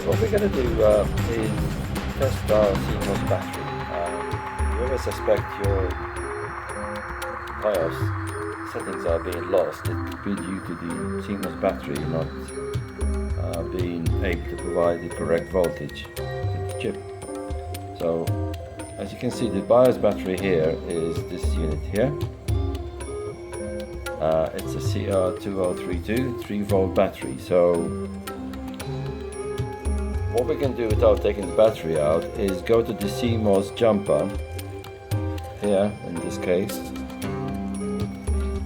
what we're going to do is test our CMOS battery. If you ever suspect your BIOS settings are being lost, it could be due to the CMOS battery not being able to provide the correct voltage to the chip. So as you can see, the BIOS battery here is this unit here. It's a CR2032 3-volt battery. So what we can do without taking the battery out is go to the CMOS jumper here in this case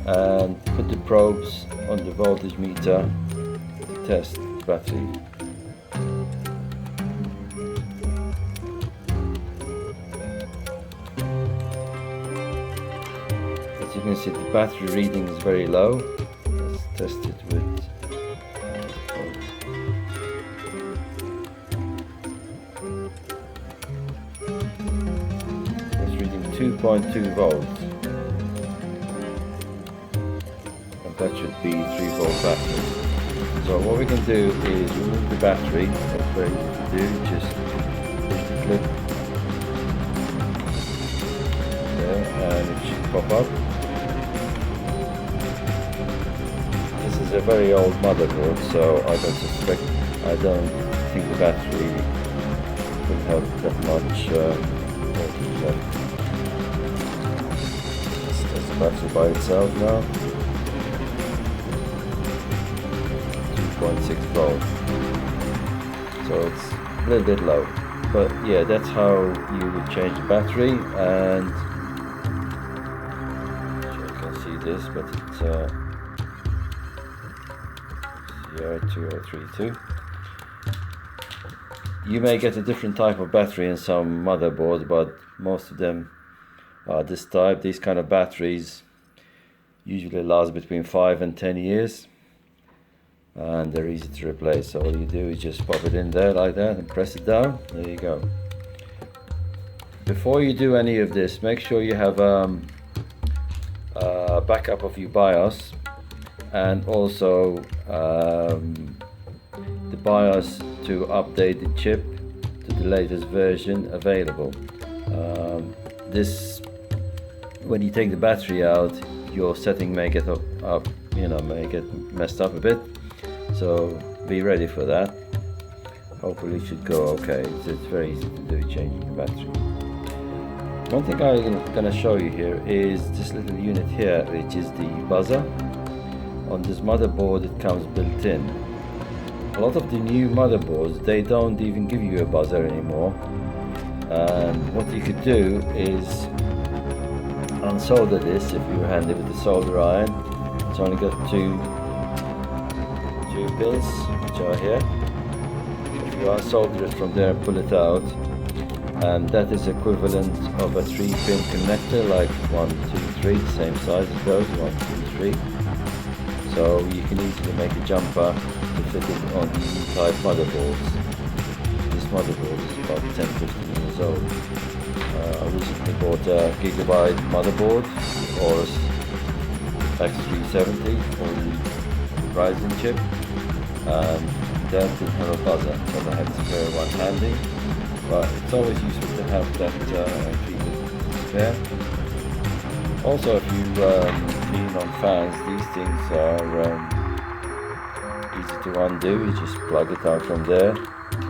and put the probes on the voltage meter to test the battery. As you can see, the battery reading is very low. Let's test it with it's reading 2.2 volts. And that should be 3-volt battery. So what we can do is remove the battery. That's very easy to do. Just push the clip there and it should pop up. This is a very old motherboard, so I don't think the battery will have that much voltage left. That's the battery by itself now. 2.6 volts. So it's a little bit low. But yeah, that's how you would change the battery. And you can see this, but it's CR2032. You may get a different type of battery in some motherboards, but most of them are this type. These kind of batteries usually last between 5 and 10 years, and they're easy to replace. So all you do is just pop it in there like that and press it down. There you go. Before you do any of this, make sure you have a backup of your BIOS, and also the BIOS to update the chip to the latest version available. This, when you take the battery out, your setting may get may get messed up a bit. So be ready for that. Hopefully it should go okay. It's very easy to do, changing the battery. One thing I'm going to show you here is this little unit here, which is the buzzer. On this motherboard it comes built in. A lot of the new motherboards, they don't even give you a buzzer anymore. And what you could do is unsolder this if you're handy with the solder iron. It's only got two pins which are here. If you unsolder it from there and pull it out, and that is equivalent of a 3-pin connector, like 1, 2, 3, the same size as those, 1, 2, 3. So you can easily make a jumper to fit it on E-type motherboards. This motherboard is about 10-15 years old. I recently bought a GIGABYTE motherboard, AORUS GA-AX370 for the Ryzen chip, and that didn't have a buzzer, so I had to spare one handy. But it's always useful to have that treated spare. Also, if you're keen on fans, these things are easy to undo. You just plug it out from there,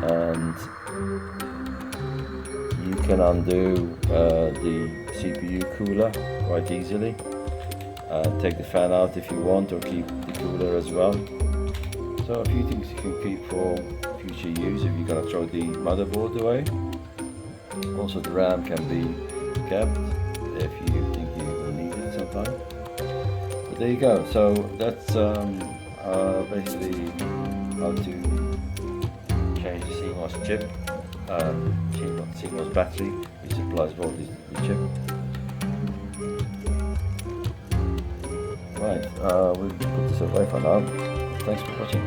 and you can undo the CPU cooler quite easily. Take the fan out if you want, or keep the cooler as well. So a few things you can keep for future use if you're going to throw the motherboard away. Also the RAM can be kept if you think you will need it sometime. But there you go. So that's basically how to change the CMOS chip, CMOS battery, which supplies voltage to the chip. Right, we'll put this away for now. Thanks for watching.